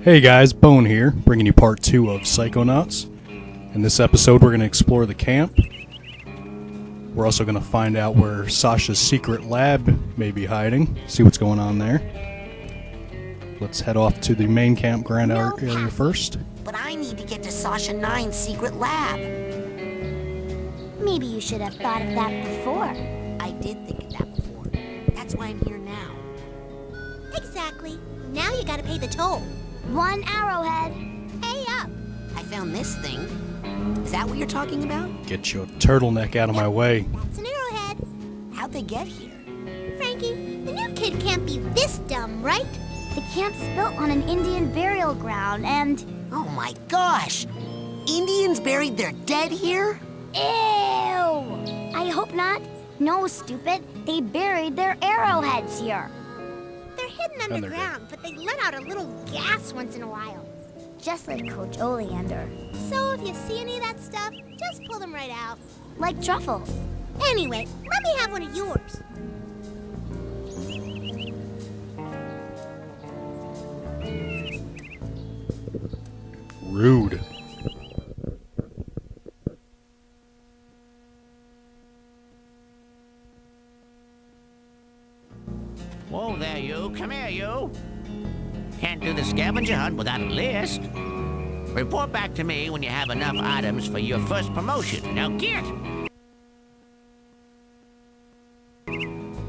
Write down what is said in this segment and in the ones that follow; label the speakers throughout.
Speaker 1: Hey guys, Bone here, bringing you part 2 of Psychonauts. In this episode we're going to explore the camp. We're also going to find out where Sasha's secret lab may be hiding, see what's going on there. Let's head off to the main campground area first.
Speaker 2: But I need to get to Sasha 9's secret lab.
Speaker 3: Maybe you should have thought of that before.
Speaker 2: I did think of that before. That's why I'm here now.
Speaker 4: Exactly. Now you gotta pay the toll.
Speaker 3: 1 arrowhead.
Speaker 4: Pay up.
Speaker 2: I found this thing. Is that what you're talking about?
Speaker 1: Get your turtleneck out of my way.
Speaker 4: That's an arrowhead.
Speaker 2: How'd they get here?
Speaker 4: Frankie, the new kid can't be this dumb, right?
Speaker 3: The camp's built on an Indian burial ground and...
Speaker 2: Oh my gosh! Indians buried their dead here?
Speaker 3: Ew! I hope not. No, stupid. They buried their arrowheads here.
Speaker 4: They're hidden underground, but they let out a little gas once in a while.
Speaker 3: Just like Coach Oleander.
Speaker 4: So if you see any of that stuff, just pull them right out.
Speaker 3: Like truffles.
Speaker 4: Anyway, let me have one of yours.
Speaker 1: Rude.
Speaker 5: Whoa there, you. Come here, you. Can't do the scavenger hunt without a list. Report back to me when you have enough items for your first promotion. Now get!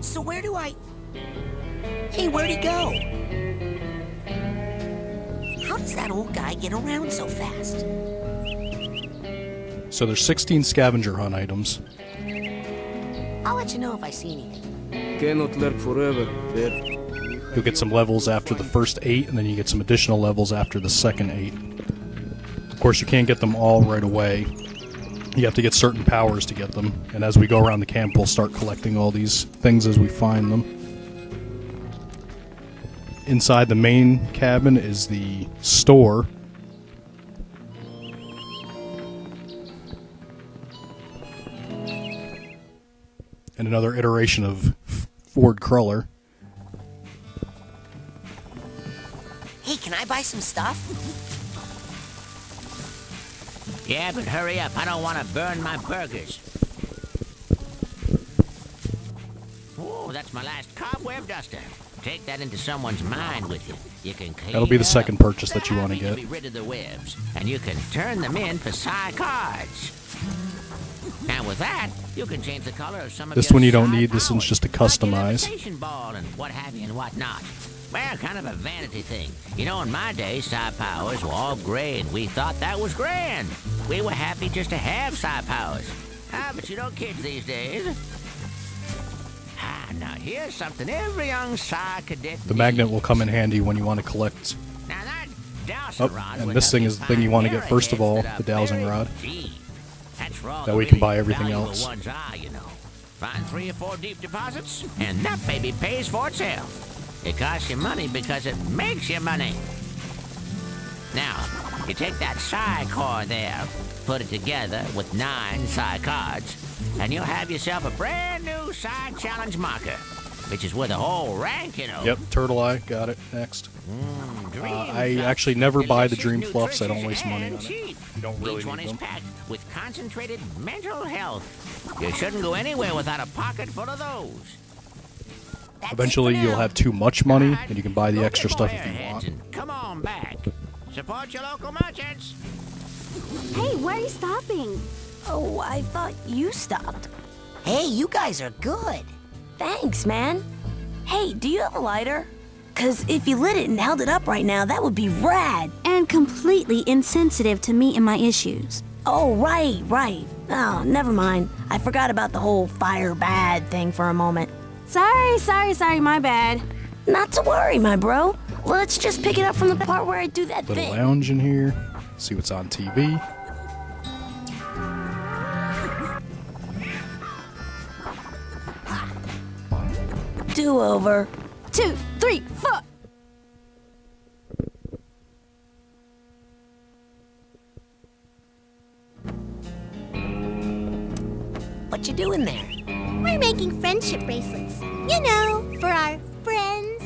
Speaker 2: So where do I... Hey, where'd he go? How does that old guy get around so fast?
Speaker 1: So there's 16 scavenger hunt items.
Speaker 2: I'll let you know if I see anything.
Speaker 6: Cannot lurk forever, fair.
Speaker 1: You'll get some levels after the first 8, and then you get some additional levels after the second 8. Of course, you can't get them all right away. You have to get certain powers to get them, and as we go around the camp, we'll start collecting all these things as we find them. Inside the main cabin is the store. And another iteration of Ford Cruller.
Speaker 2: Hey, can I buy some stuff?
Speaker 5: Yeah, but hurry up. I don't want to burn my burgers. Oh, that's my last cobweb duster. Take that into someone's mind with you. You can clean
Speaker 1: That'll be the
Speaker 5: up.
Speaker 1: second purchase that you want to
Speaker 5: You can
Speaker 1: get.
Speaker 5: be rid of the webs, and you can turn them in for Psy cards. Now with that, you can change the color of some of
Speaker 1: This
Speaker 5: your
Speaker 1: one you don't
Speaker 5: Psy
Speaker 1: need. This one's
Speaker 5: powers,
Speaker 1: just to
Speaker 5: like your
Speaker 1: customize.
Speaker 5: levitation ball and what have you and what not. Well, kind of a vanity thing. You know, in my day, Psy powers were all gray, and we thought that was grand. We were happy just to have Psy powers. But you know kids these days. Now here's something every young Psy cadet
Speaker 1: The magnet will come in handy when you want to collect.
Speaker 5: Now that dowsing
Speaker 1: Oh,
Speaker 5: rod
Speaker 1: and
Speaker 5: would
Speaker 1: this
Speaker 5: help
Speaker 1: thing
Speaker 5: you
Speaker 1: is the thing you
Speaker 5: find
Speaker 1: want to get first of all,
Speaker 5: arrowheads
Speaker 1: the
Speaker 5: that are
Speaker 1: dowsing
Speaker 5: buried
Speaker 1: rod.
Speaker 5: deep. That's for all
Speaker 1: That
Speaker 5: the
Speaker 1: way you can
Speaker 5: really
Speaker 1: buy everything
Speaker 5: valuable
Speaker 1: else.
Speaker 5: ones are, you know. Find 3 or 4 deep deposits, and that baby pays for itself. It costs you money because it makes you money. Now, you take that Psy core there, put it together with 9 Psy cards, and you'll have yourself a brand new Psy challenge marker, which is worth a whole rank, you know.
Speaker 1: Yep, Turtle Eye, got it, next. I actually never buy the Dream Fluffs, I don't waste money on it. You don't really
Speaker 5: Each one
Speaker 1: need
Speaker 5: is
Speaker 1: them.
Speaker 5: packed with concentrated mental health. You shouldn't go anywhere without a pocket full of those.
Speaker 2: That's
Speaker 1: Eventually
Speaker 2: it for
Speaker 1: you'll
Speaker 2: now.
Speaker 1: have too much money,
Speaker 5: Alright,
Speaker 1: and you can buy the
Speaker 5: go
Speaker 1: extra
Speaker 5: get
Speaker 1: stuff
Speaker 5: more
Speaker 1: if you
Speaker 5: airheads
Speaker 1: want.
Speaker 5: and come on back. Support your local merchants.
Speaker 7: Hey, where are you stopping?
Speaker 8: Oh, I thought you stopped.
Speaker 2: Hey, you guys are good.
Speaker 8: Thanks, man. Hey, do you have a lighter? 'Cause if you lit it and held it up right now, that would be rad.
Speaker 7: And completely insensitive to me and my issues.
Speaker 8: Oh, right. Oh, never mind. I forgot about the whole fire bad thing for a moment.
Speaker 7: Sorry, my bad.
Speaker 8: Not to worry, my bro. Let's just pick it up from the part where I do that
Speaker 1: Little
Speaker 8: thing.
Speaker 1: lounge in here, see what's on TV.
Speaker 8: Do-over.
Speaker 7: 2, 3, 4.
Speaker 2: What you doing there?
Speaker 4: We're making friendship bracelets. You know, for our friends.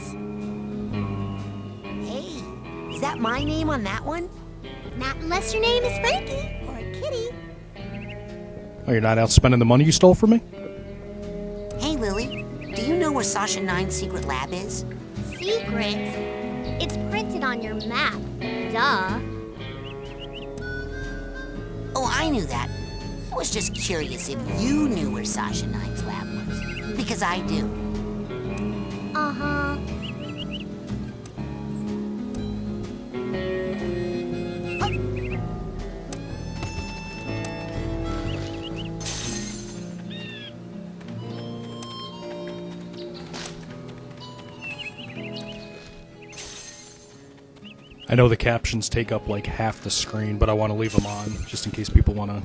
Speaker 2: Hey, is that my name on that one?
Speaker 4: Not unless your name is Frankie or Kitty.
Speaker 1: Oh, you're not out spending the money you stole from me?
Speaker 2: Hey, Lily. Do you know where Sasha 9's secret lab is?
Speaker 4: Secret? It's printed on your map. Duh.
Speaker 2: Oh, I knew that. I was just curious if you knew where Sasha 9's lab was. Because I do.
Speaker 4: Uh-huh.
Speaker 1: I know the captions take up like half the screen, but I want to leave them on just in case people want to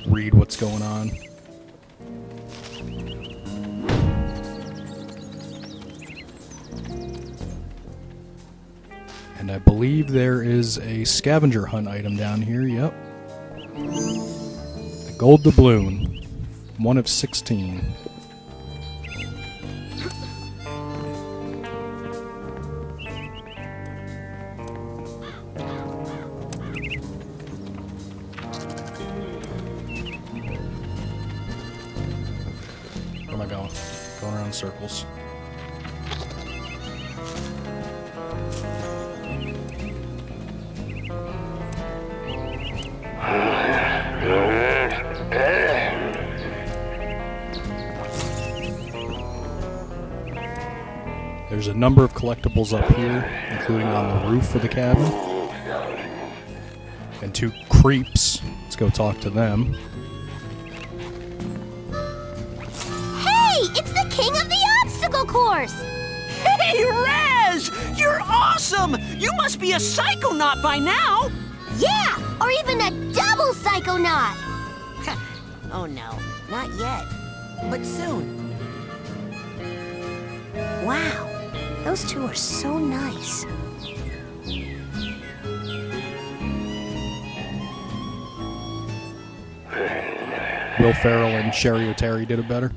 Speaker 1: read what's going on. And I believe there is a scavenger hunt item down here, yep. The gold doubloon, 1 of 16. Where am I going? Going around in circles. There's a number of collectibles up here, including on the roof of the cabin. And 2 creeps. Let's go talk to them.
Speaker 4: Hey, it's the king of the obstacle course!
Speaker 9: Hey, Raz! You're awesome! You must be a psychonaut by now!
Speaker 3: Yeah, or even a double psychonaut.
Speaker 2: Oh no, not yet. But soon.
Speaker 8: Wow, those 2 are so nice.
Speaker 1: Will Ferrell and Sherry O'Terry did it better.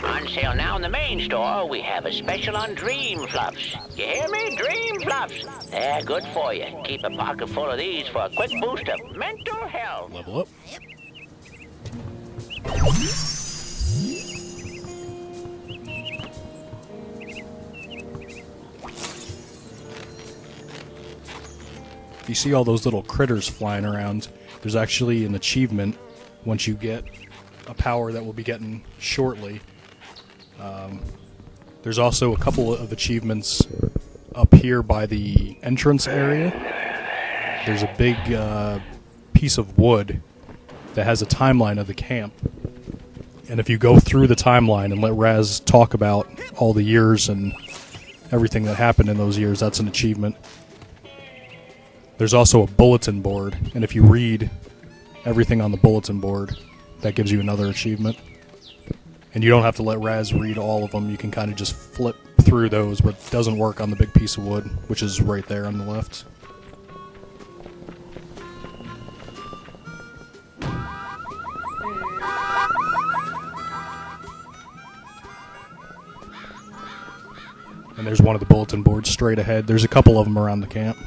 Speaker 5: On sale now in the main store, we have a special on Dream Fluffs. You hear me? Dream Fluffs. They're good for you. Keep a pocket full of these for a quick boost of mental health.
Speaker 1: Level up. If you see all those little critters flying around, there's actually an achievement once you get a power that we'll be getting shortly. There's also a couple of achievements up here by the entrance area. There's a big piece of wood that has a timeline of the camp. And if you go through the timeline and let Raz talk about all the years and everything that happened in those years, that's an achievement. There's also a bulletin board, and if you read everything on the bulletin board, that gives you another achievement. And you don't have to let Raz read all of them. You can kind of just flip through those, but it doesn't work on the big piece of wood, which is right there on the left. And there's one of the bulletin boards straight ahead. There's a couple of them around the camp.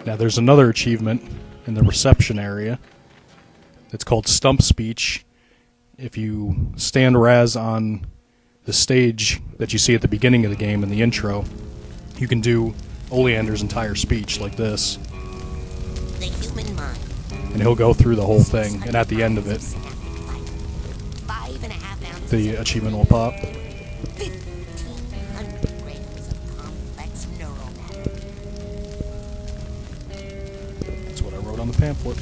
Speaker 1: Now there's another achievement in the reception area. It's called Stump Speech. If you stand Raz on the stage that you see at the beginning of the game in the intro, you can do Oleander's entire speech like this.
Speaker 2: The human mind.
Speaker 1: And he'll go through the whole thing, and at the end of it,
Speaker 2: 5.5 ounces.
Speaker 1: the achievement will pop.
Speaker 2: 1,500 grams of complex neural matter.
Speaker 1: That's what I wrote on the pamphlet.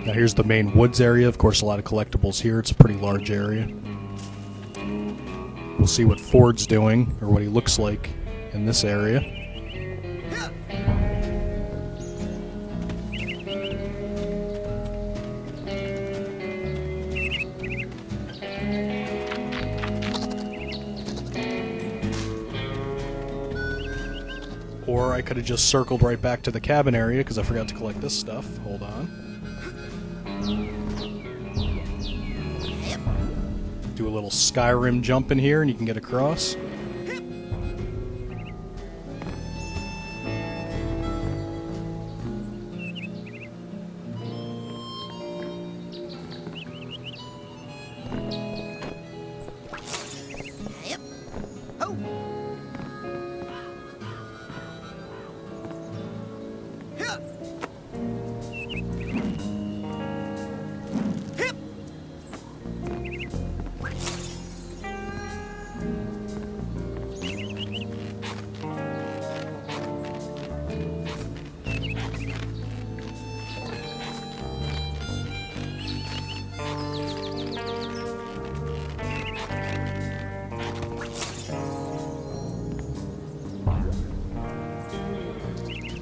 Speaker 1: Now here's the main woods area. Of course, a lot of collectibles here. It's a pretty large area. We'll see what Ford's doing, or what he looks like in this area. Or I could have just circled right back to the cabin area because I forgot to collect this stuff. Hold on. Do a little Skyrim jump in here and you can get across.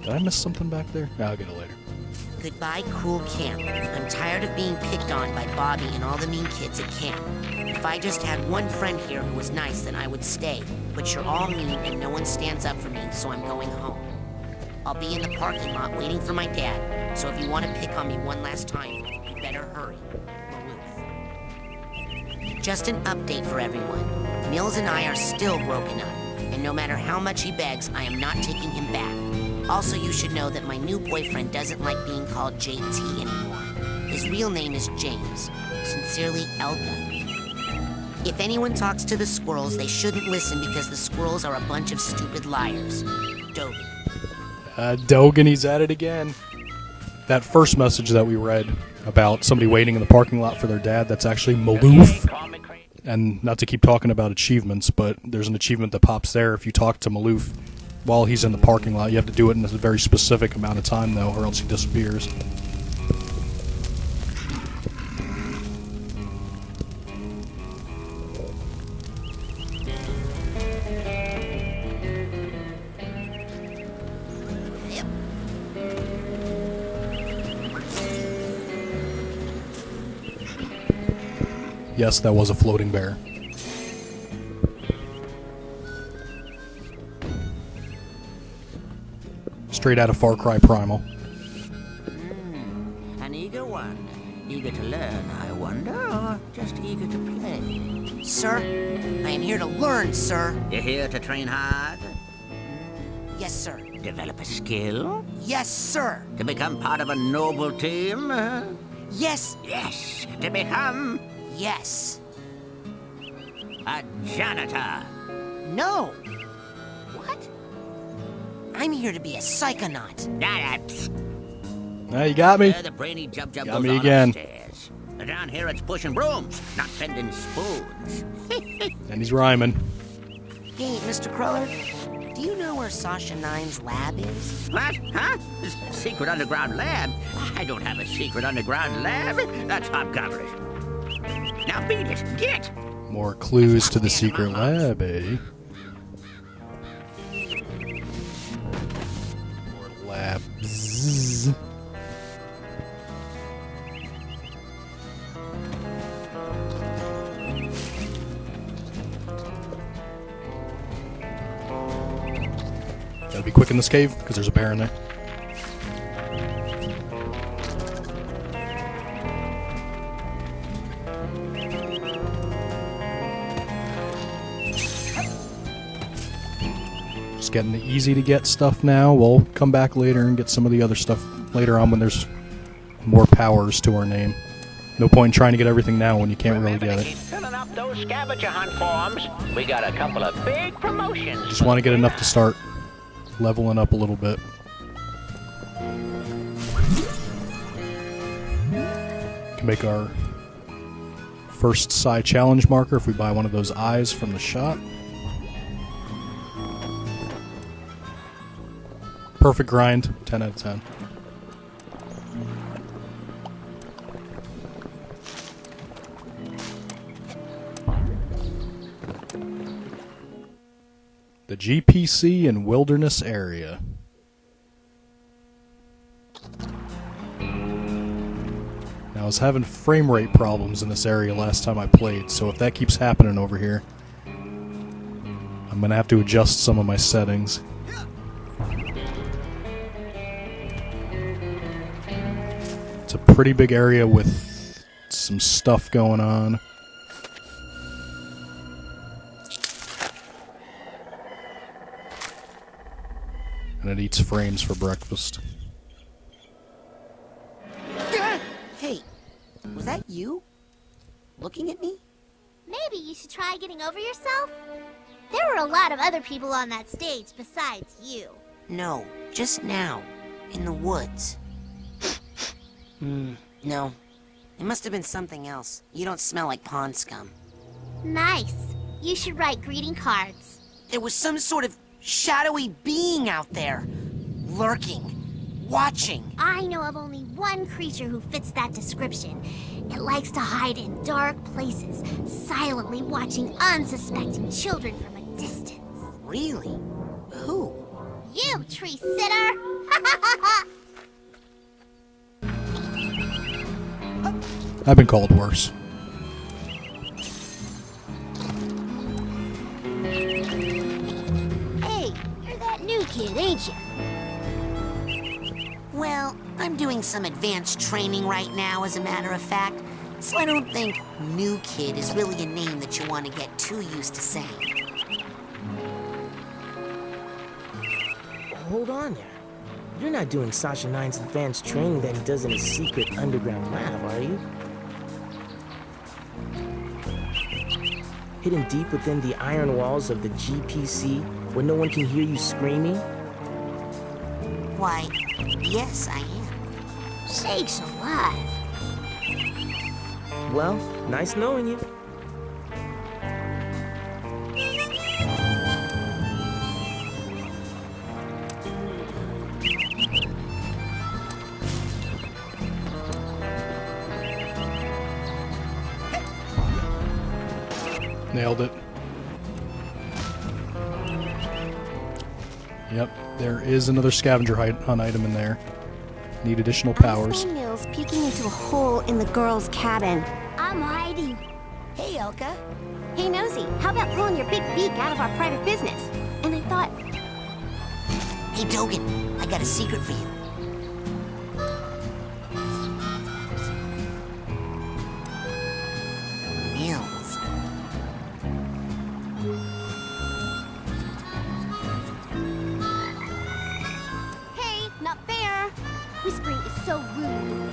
Speaker 1: Did I miss something back there? I'll get it later.
Speaker 2: Goodbye, cool camp. I'm tired of being picked on by Bobby and all the mean kids at camp. If I just had one friend here who was nice, then I would stay. But you're all mean and no one stands up for me, so I'm going home. I'll be in the parking lot waiting for my dad, so if you want to pick on me one last time, you better hurry. Maloof. Just an update for everyone. Mills and I are still broken up, and no matter how much he begs, I am not taking him back. Also, you should know that my new boyfriend doesn't like being called JT anymore. His real name is James. Sincerely, Elga. If anyone talks to the squirrels, they shouldn't listen because the squirrels are a bunch of stupid liars. Dogan.
Speaker 1: Dogan, he's at it again. That first message that we read about somebody waiting in the parking lot for their dad, that's actually Maloof. And not to keep talking about achievements, but there's an achievement that pops there if you talk to Maloof while he's in the parking lot. You have to do it in a very specific amount of time, though, or else he disappears. Yes, that was a floating bear. Straight out of Far Cry Primal.
Speaker 5: An eager one. Eager to learn, I wonder, or just eager to play?
Speaker 2: Sir, I am here to learn, sir.
Speaker 5: You're here to train hard?
Speaker 2: Yes, sir.
Speaker 5: Develop a skill?
Speaker 2: Yes, sir.
Speaker 5: To become part of a noble team?
Speaker 2: Yes.
Speaker 5: Yes. To become
Speaker 2: Yes.
Speaker 5: a janitor?
Speaker 2: No. What? I'm here to be a psychonaut.
Speaker 1: Now you got me.
Speaker 5: The brainy jump
Speaker 1: Got
Speaker 5: goes
Speaker 1: me
Speaker 5: on
Speaker 1: again.
Speaker 5: upstairs. Down here it's pushing brooms, not bending spoons.
Speaker 1: And he's rhyming.
Speaker 2: Hey, Mr. Cruller, do you know where Sasha Nine's lab is?
Speaker 5: What? Huh? Secret underground lab? I don't have a secret underground lab. That's hobgoblin. Now beat it. Get!
Speaker 1: More clues to the secret lab, eh? More labs. Gotta be quick in this cave, because there's a bear in there. Just getting the easy to get stuff now. We'll come back later and get some of the other stuff later on when there's more powers to our name. No point in trying to get everything now when you can't really get it.
Speaker 5: Keep filling up those scavenger hunt forms. We got a couple of big promotions.
Speaker 1: Just want to get enough to start leveling up a little bit. Can make our first side challenge marker if we buy one of those eyes from the shop. Perfect grind, 10 out of 10. The GPC and Wilderness area. Now, I was having frame rate problems in this area last time I played, so if that keeps happening over here, I'm going to have to adjust some of my settings. pretty big area with some stuff going on. And it eats frames for breakfast.
Speaker 2: Hey, was that you? Looking at me?
Speaker 4: Maybe you should try getting over yourself? There were a lot of other people on that stage besides you.
Speaker 2: No, just now. In the woods. No. It must have been something else. You don't smell like pond scum.
Speaker 4: Nice. You should write greeting cards.
Speaker 2: There was some sort of shadowy being out there. Lurking. Watching.
Speaker 4: I know of only one creature who fits that description. It likes to hide in dark places, silently watching unsuspecting children from a distance.
Speaker 2: Really? Who?
Speaker 4: You, tree sitter!
Speaker 1: I've been called worse.
Speaker 4: Hey, you're that new kid, ain't you?
Speaker 2: Well, I'm doing some advanced training right now, as a matter of fact. So I don't think new kid is really a name that you want to get too used to saying.
Speaker 10: Hold on there. You're not doing Sasha Nine's advanced training that he does in his secret underground lab, are you? Hidden deep within the iron walls of the GPC, where no one can hear you screaming?
Speaker 2: Why, yes, I am.
Speaker 4: Sakes alive.
Speaker 10: Well, nice knowing you.
Speaker 1: Nailed it. Yep, there is another scavenger hunt item in there. Need additional powers.
Speaker 8: Mills peeking into a hole in the girl's cabin.
Speaker 3: I'm hiding.
Speaker 8: Hey, Elka. Hey, Nosy, how about pulling your big beak out of our private business? And I thought...
Speaker 2: Hey, Dogen, I got a secret for you. Mills.
Speaker 4: Hey, not fair. Whispering is so rude.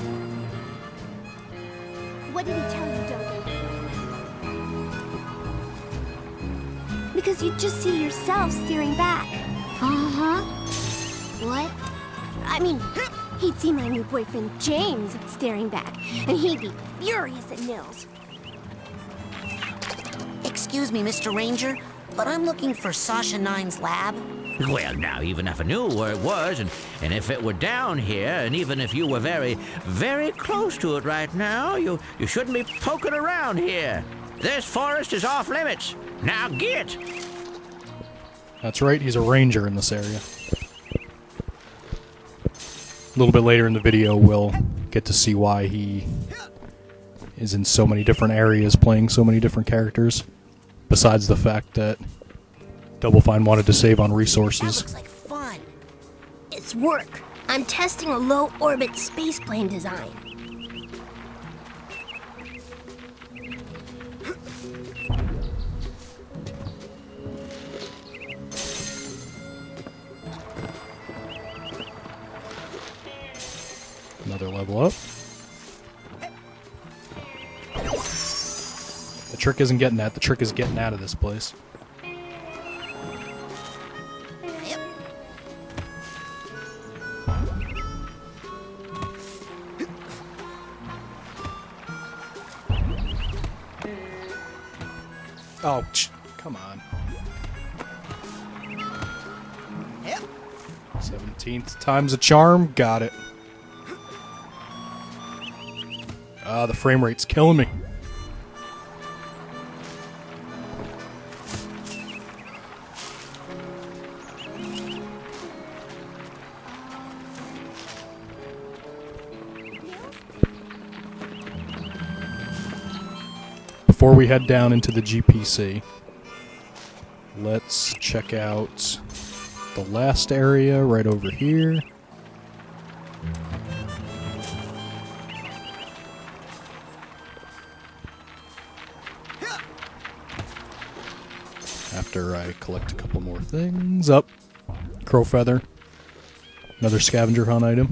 Speaker 4: What did he tell you, Dogen?
Speaker 8: Because you just see yourself steering back.
Speaker 4: Uh-huh. What?
Speaker 8: I mean, he'd see my new boyfriend James staring back, and he'd be furious at Mills.
Speaker 2: Excuse me, Mr. Ranger, but I'm looking for Sasha Nine's lab.
Speaker 5: Well, now, even if I knew where it was, and if it were down here, and even if you were very, very close to it right now, you shouldn't be poking around here. This forest is off limits. Now get!
Speaker 1: That's right, he's a ranger in this area. A little bit later in the video, we'll get to see why he is in so many different areas, playing so many different characters, besides the fact that Double Fine wanted to save on
Speaker 2: That
Speaker 1: resources.
Speaker 2: looks like fun.
Speaker 8: It's work. I'm testing a low-orbit spaceplane design.
Speaker 1: Another level up. The trick isn't getting that, the trick is getting out of this place. Oh, come on. 17th time's a charm. Got it. Ah, the frame rate's killing me. Before we head down into the GPC, let's check out the last area right over here. after I collect a couple more things. Up. Crow feather. Another scavenger hunt item.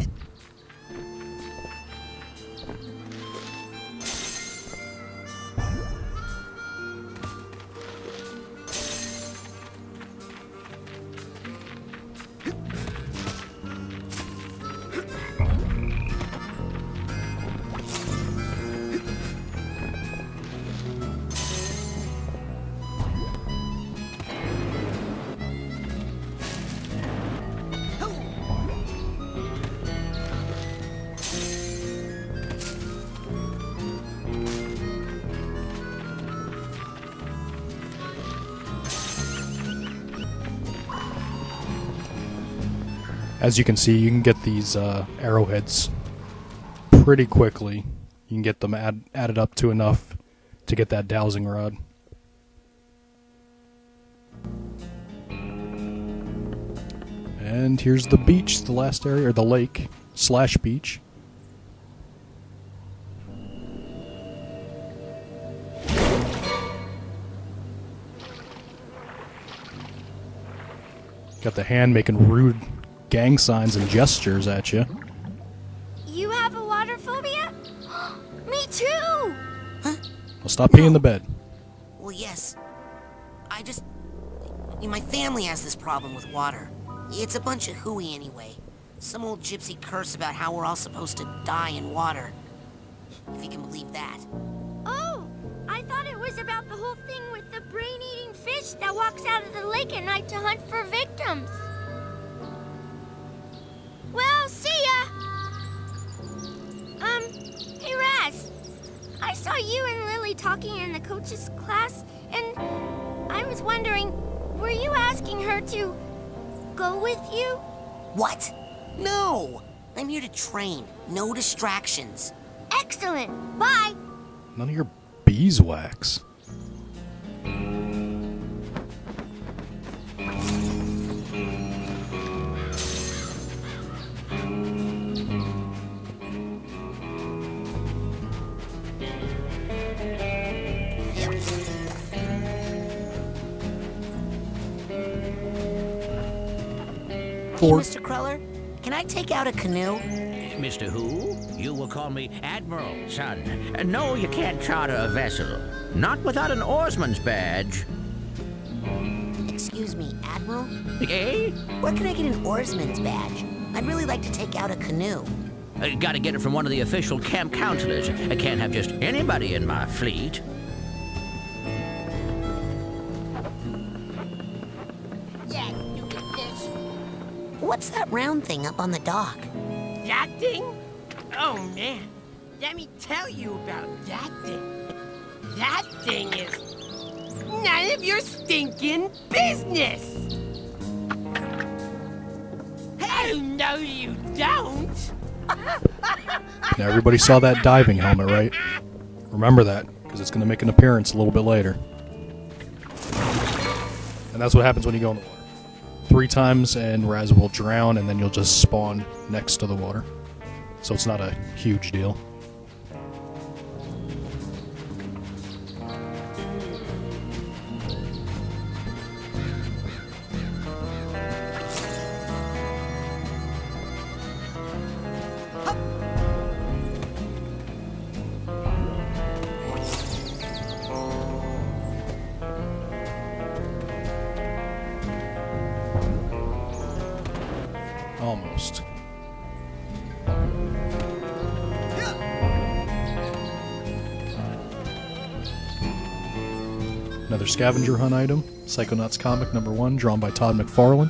Speaker 1: As you can see, you can get these arrowheads pretty quickly. You can get them added up to enough to get that dowsing rod. And here's the beach, the last area, or the lake / beach. Got the hand making rude gang signs and gestures at you.
Speaker 3: You have a water phobia? Me too!
Speaker 2: Huh?
Speaker 1: Well, stop peeing the bed.
Speaker 2: Well, yes. My family has this problem with water. It's a bunch of hooey anyway. Some old gypsy curse about how we're all supposed to die in water. If you can believe that.
Speaker 3: Oh, I thought it was about the whole thing with the brain-eating fish that walks out of the lake at night to hunt for victims. Well, see ya! Hey Raz, I saw you and Lily talking in the coach's class, and I was wondering, were you asking her to go with you?
Speaker 2: What? No! I'm here to train. No distractions.
Speaker 3: Excellent! Bye!
Speaker 1: None of your beeswax.
Speaker 2: Hey, Mr. Cruller, can I take out a canoe?
Speaker 5: Mr. Who? You will call me Admiral, son. No, you can't charter a vessel. Not without an oarsman's badge.
Speaker 2: Excuse me, Admiral?
Speaker 5: Eh?
Speaker 2: Where can I get an oarsman's badge? I'd really like to take out a canoe.
Speaker 5: Gotta get it from one of the official camp counselors. I can't have just anybody in my fleet.
Speaker 2: Yes, you get this. What's that round thing up on the dock?
Speaker 11: That thing? Oh, man. Let me tell you about that thing. That thing is none of your stinking business. Oh, no, you don't.
Speaker 1: Now everybody saw that diving helmet, right? Remember that, because it's going to make an appearance a little bit later. And that's what happens when you go in the water. 3 times and Raz will drown, and then you'll just spawn next to the water. So it's not a huge deal. Almost. Another scavenger hunt item, Psychonauts comic number 1, drawn by Todd McFarlane.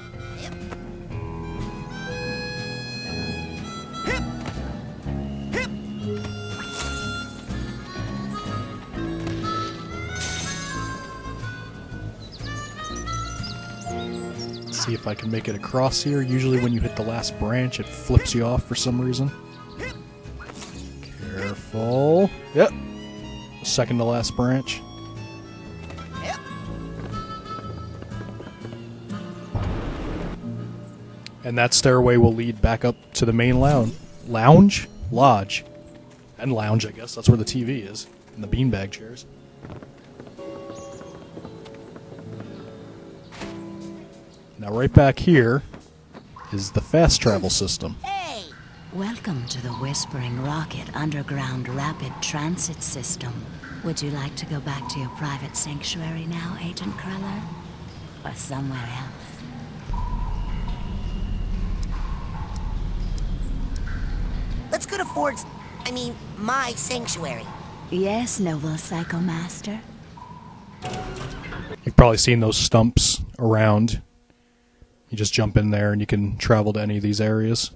Speaker 1: See if I can make it across here. Usually when you hit the last branch, it flips you off for some reason. Careful. Yep. Second to last branch. And that stairway will lead back up to the main lodge, and lounge, I guess. That's where the TV is, and the beanbag chairs. Now right back here is the fast travel system.
Speaker 2: Hey!
Speaker 12: Welcome to the Whispering Rocket Underground Rapid Transit System. Would you like to go back to your private sanctuary now, Agent Cruller? Or somewhere else?
Speaker 2: Let's go to my sanctuary.
Speaker 12: Yes, noble Psycho Master.
Speaker 1: You've probably seen those stumps around. You just jump in there and you can travel to any of these areas.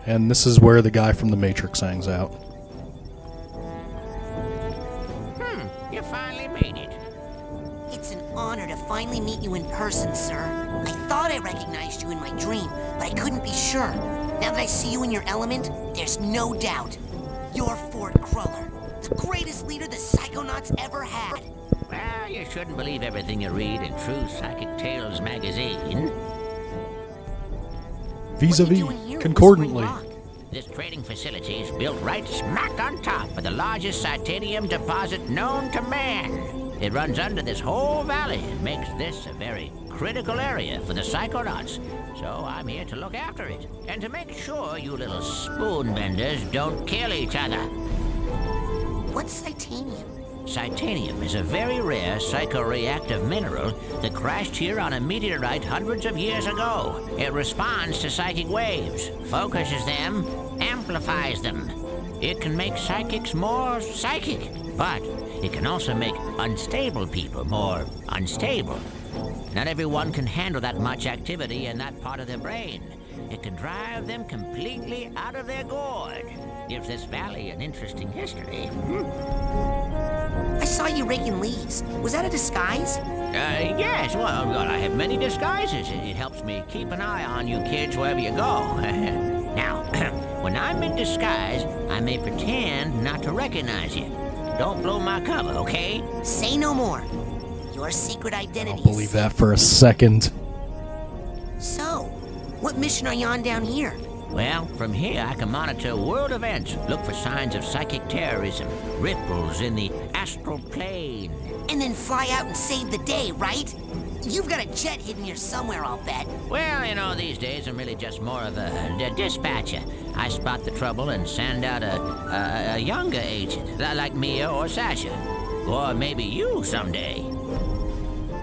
Speaker 1: And this is where the guy from the Matrix hangs out.
Speaker 5: You finally made it.
Speaker 2: It's an honor to finally meet you in person, sir. I thought I recognized you in my dream, but I couldn't be sure. Now that I see you in your element, there's no doubt. You're Ford Cruller, the greatest leader the Psychonauts ever had.
Speaker 5: Well, you shouldn't believe everything you read in True Psychic Tales magazine.
Speaker 1: Vis-a-vis, concordantly.
Speaker 5: This trading facility is built right smack on top of the largest titanium deposit known to man. It runs under this whole valley and makes this a very critical area for the Psychonauts. So I'm here to look after it, and to make sure you little spoon benders don't kill each other.
Speaker 2: What's titanium?
Speaker 5: Titanium is a very rare psychoreactive mineral that crashed here on a meteorite hundreds of years ago. It responds to psychic waves, focuses them, amplifies them. It can make psychics more psychic, but it can also make unstable people more unstable. Not everyone can handle that much activity in that part of their brain. It can drive them completely out of their gourd. Gives this valley an interesting history.
Speaker 2: I saw you raking leaves. Was that a disguise?
Speaker 5: Yes, well, I have many disguises. It helps me keep an eye on you kids wherever you go. Now, when I'm in disguise, I may pretend not to recognize you. Don't blow my cover, okay?
Speaker 2: Say no more. Your secret identity
Speaker 1: I'll believe that for a second.
Speaker 2: So, what mission are you on down here?
Speaker 5: Well, from here I can monitor world events, look for signs of psychic terrorism, ripples in the astral plane.
Speaker 2: And then fly out and save the day, right? You've got a jet hidden here somewhere, I'll bet.
Speaker 5: Well, you know, these days I'm really just more of a dispatcher. I spot the trouble and send out a younger agent, like Mia or Sasha. Or maybe you someday.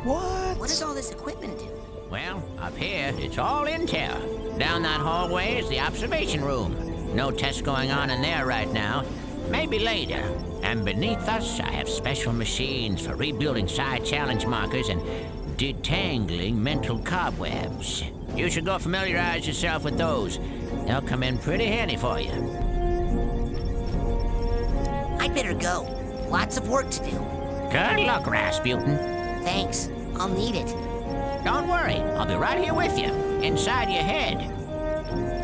Speaker 2: What does all this equipment do?
Speaker 5: Well, up here, it's all intel. Down that hallway is the observation room. No tests going on in there right now. Maybe later. And beneath us, I have special machines for rebuilding side challenge markers and detangling mental cobwebs. You should go familiarize yourself with those. They'll come in pretty handy for you.
Speaker 2: I'd better go. Lots of work to do.
Speaker 5: Good luck, Rasputin.
Speaker 2: Thanks. I'll need it.
Speaker 5: Don't worry. I'll be right here with you. Inside your head.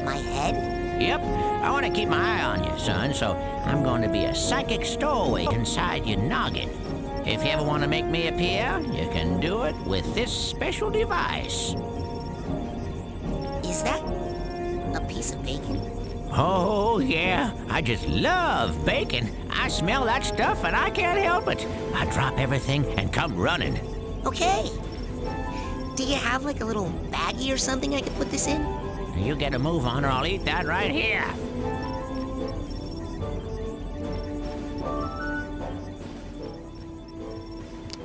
Speaker 2: My head?
Speaker 5: Yep. I want to keep my eye on you, son, so I'm going to be a psychic stowaway inside your noggin. If you ever want to make me appear, you can do it with this special device.
Speaker 2: Is that a piece of bacon?
Speaker 5: Oh, yeah. I just love bacon. I smell that stuff and I can't help it. I drop everything and come running.
Speaker 2: Okay. Do you have like a little baggie or something I could put this in?
Speaker 5: You get a move on or I'll eat that right here.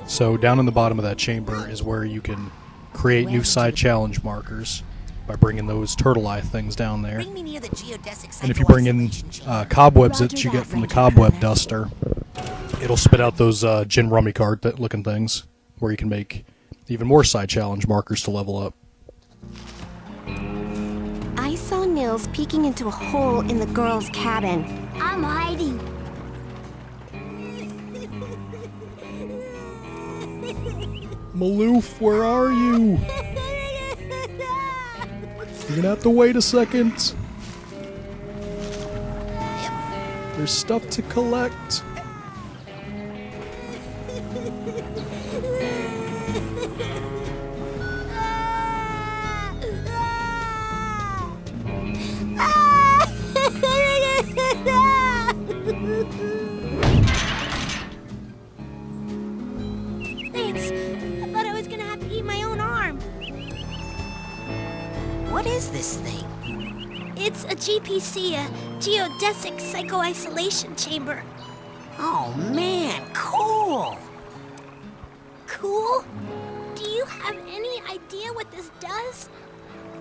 Speaker 1: So down in the bottom of that chamber is where you can create new side challenge markers by bringing those turtle eye things down there.
Speaker 2: Bring me near the geodesic
Speaker 1: And if you bring in cobwebs that you get from the cobweb duster, it'll spit out those gin rummy card looking things where you can make even more side challenge markers to level up.
Speaker 3: I saw Nils peeking into a hole in the girls' cabin.
Speaker 4: I'm hiding.
Speaker 1: Maloof, where are you? You're gonna have to wait a second. There's stuff to collect.
Speaker 3: Thanks. I thought I was gonna have to eat my own arm.
Speaker 2: What is this thing?
Speaker 3: It's a GPC, a geodesic psycho-isolation chamber.
Speaker 2: Oh man, cool!
Speaker 3: Cool? Do you have any idea what this does?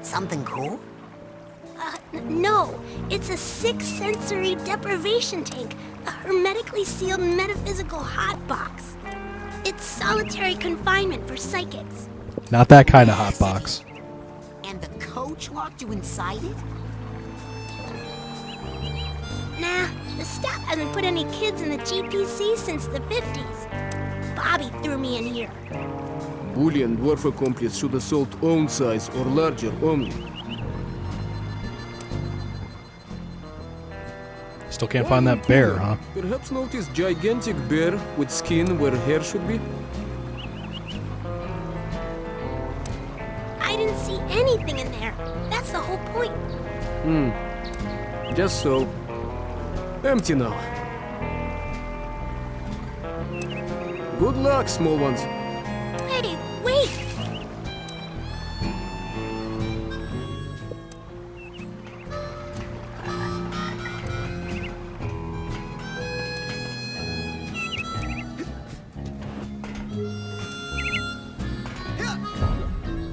Speaker 2: Something cool?
Speaker 3: No. It's a six-sensory deprivation tank, a hermetically sealed metaphysical hotbox. It's solitary confinement for psychics.
Speaker 1: Not that kind of hotbox.
Speaker 2: And the coach locked you inside it?
Speaker 3: Nah, the staff hasn't put any kids in the GPC since the 50s. Bobby threw me in here.
Speaker 6: Bullion dwarf accomplice should assault own size or larger only.
Speaker 1: Still can't find that bear, huh?
Speaker 6: Perhaps notice gigantic bear with skin where hair should be?
Speaker 3: I didn't see anything in there. That's the whole point.
Speaker 6: Just so. Empty now. Good luck, small ones.
Speaker 3: Hey, wait!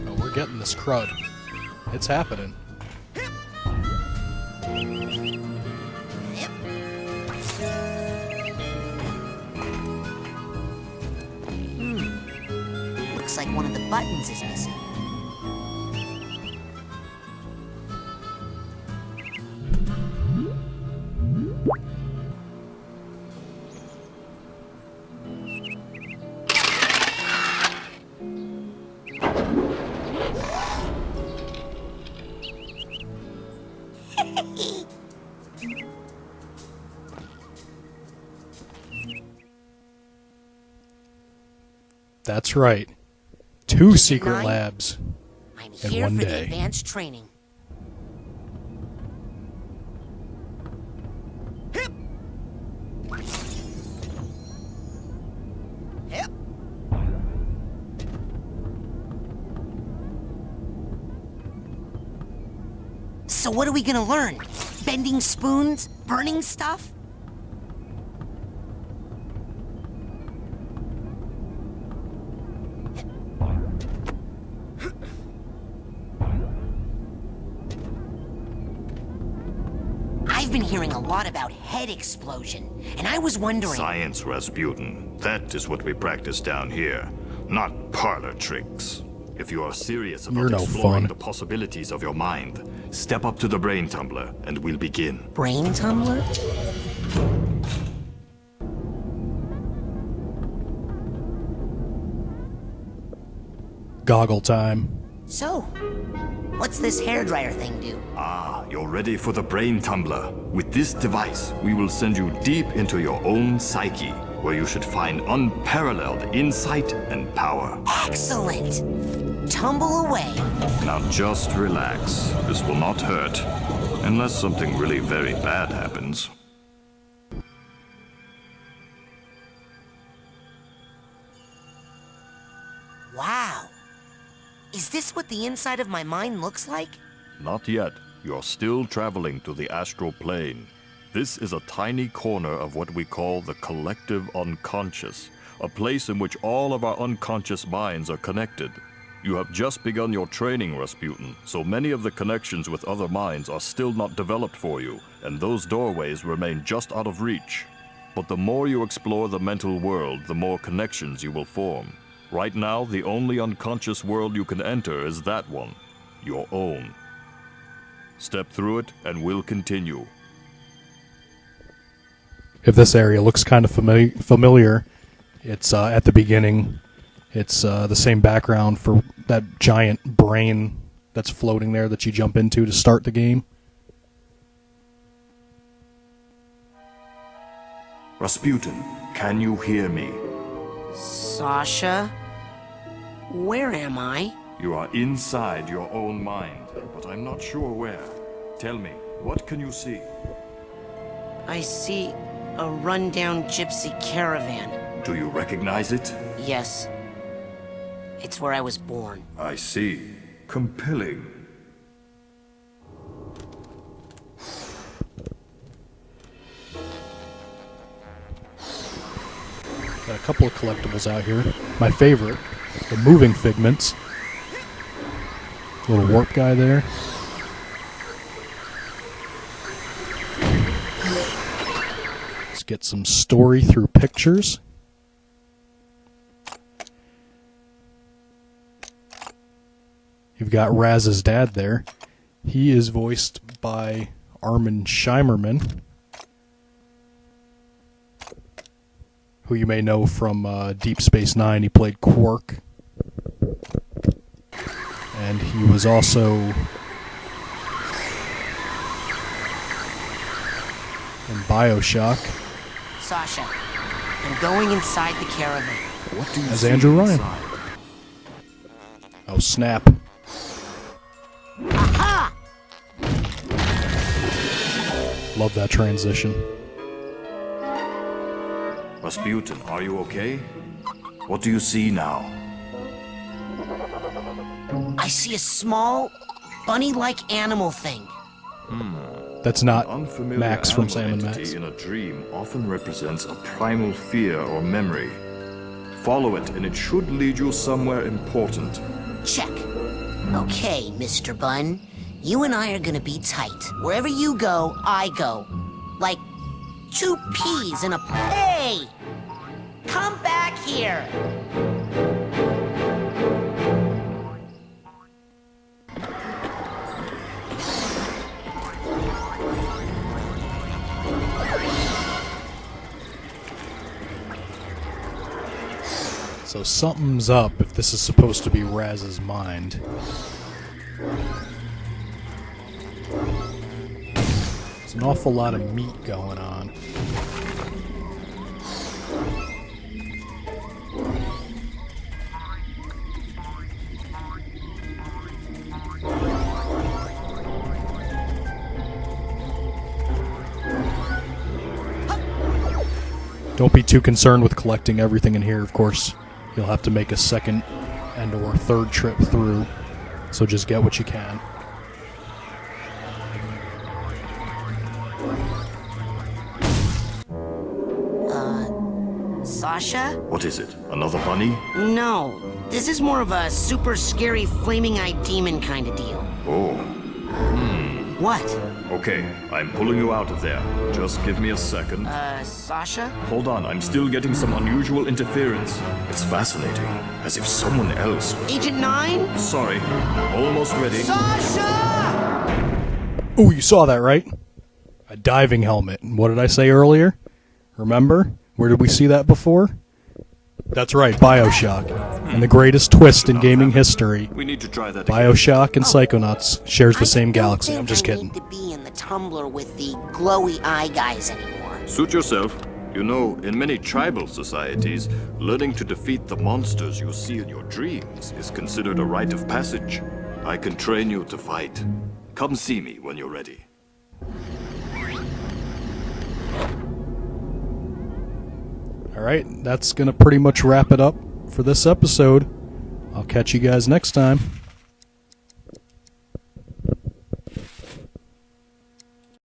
Speaker 1: Oh, we're getting this crud. It's happening.
Speaker 2: Looks like one of the buttons is missing.
Speaker 1: That's right. 2 secret
Speaker 2: 9,
Speaker 1: labs
Speaker 2: I'm
Speaker 1: in
Speaker 2: here
Speaker 1: one
Speaker 2: for the
Speaker 1: day.
Speaker 2: advanced training. Hip. Hip. So what are we gonna learn? Bending spoons? Burning stuff? I've been hearing a lot about head explosion, and I was wondering...
Speaker 13: Science, Rasputin. That is what we practice down here, not parlor tricks. If you are serious about
Speaker 1: You're no
Speaker 13: exploring
Speaker 1: fun.
Speaker 13: the possibilities of your mind, step up to the brain tumbler and we'll begin.
Speaker 2: Brain tumbler?
Speaker 1: Goggle time.
Speaker 2: So, what's this hairdryer thing do?
Speaker 13: Ah, you're ready for the brain tumbler. With this device, we will send you deep into your own psyche, where you should find unparalleled insight and power.
Speaker 2: Excellent! Tumble away.
Speaker 13: Now just relax. This will not hurt, unless something really very bad happens.
Speaker 2: Wow. Is this what the inside of my mind looks like?
Speaker 13: Not yet. You're still traveling to the astral plane. This is a tiny corner of what we call the collective unconscious, a place in which all of our unconscious minds are connected. You have just begun your training, Rasputin, so many of the connections with other minds are still not developed for you, and those doorways remain just out of reach. But the more you explore the mental world, the more connections you will form. Right now, the only unconscious world you can enter is that one, your own. Step through it, and we'll continue.
Speaker 1: If this area looks kind of familiar, it's at the beginning. It's the same background for that giant brain that's floating there that you jump into to start the game.
Speaker 13: Rasputin, can you hear me?
Speaker 2: Sasha? Where am I?
Speaker 13: You are inside your own mind, but I'm not sure where. Tell me, what can you see?
Speaker 2: I see a rundown gypsy caravan.
Speaker 13: Do you recognize it?
Speaker 2: Yes. It's where I was born.
Speaker 13: I see. Compelling.
Speaker 1: Got a couple of collectibles out here. My favorite, the moving figments. Little warp guy there. Let's get some story through pictures. You've got Raz's dad there. He is voiced by Armin Shimerman, who you may know from Deep Space Nine. He played Quark. And he was also in BioShock.
Speaker 2: Sasha, I'm going inside the caravan.
Speaker 13: What do you
Speaker 1: as
Speaker 13: see
Speaker 1: Andrew Ryan.
Speaker 13: inside?
Speaker 1: Oh, snap.
Speaker 2: Aha!
Speaker 1: Love that transition.
Speaker 13: Rasputin, are you okay? What do you see now?
Speaker 2: I see a small, bunny-like animal thing.
Speaker 1: That's not
Speaker 13: Unfamiliar
Speaker 1: Max from
Speaker 13: animal
Speaker 1: Sam and
Speaker 13: entity
Speaker 1: Max.
Speaker 13: in a dream often represents a primal fear or memory. Follow it, and it should lead you somewhere important.
Speaker 2: Check. Okay, Mr. Bun. You and I are gonna be tight. Wherever you go, I go. Like two peas in a... Hey! Come back here!
Speaker 1: So something's up if this is supposed to be Raz's mind. There's an awful lot of meat going on. Don't be too concerned with collecting everything in here, of course. You'll have to make a second and or third trip through, so just get what you can.
Speaker 2: Sasha?
Speaker 13: What is it? Another bunny?
Speaker 2: No. This is more of a super scary flaming-eyed demon kind of deal.
Speaker 13: Oh.
Speaker 2: What?
Speaker 13: Okay, I'm pulling you out of there. Just give me a second.
Speaker 2: Sasha?
Speaker 13: Hold on, I'm still getting some unusual interference. It's fascinating, as if someone else was...
Speaker 2: Agent 9?
Speaker 13: Sorry, almost ready.
Speaker 2: Sasha!
Speaker 1: Oh, you saw that, right? A diving helmet. What did I say earlier? Remember? Where did we see that before? That's right, BioShock. And the greatest twist in gaming history.
Speaker 13: We need to try that again.
Speaker 1: BioShock and Psychonauts shares the same galaxy. I'm just kidding.
Speaker 2: I don't think I need to be in the Tumbler with the glowy eye guys anymore.
Speaker 13: Suit yourself. You know, in many tribal societies, learning to defeat the monsters you see in your dreams is considered a rite of passage. I can train you to fight. Come see me when you're ready.
Speaker 1: Alright, that's going to pretty much wrap it up for this episode. I'll catch you guys next time.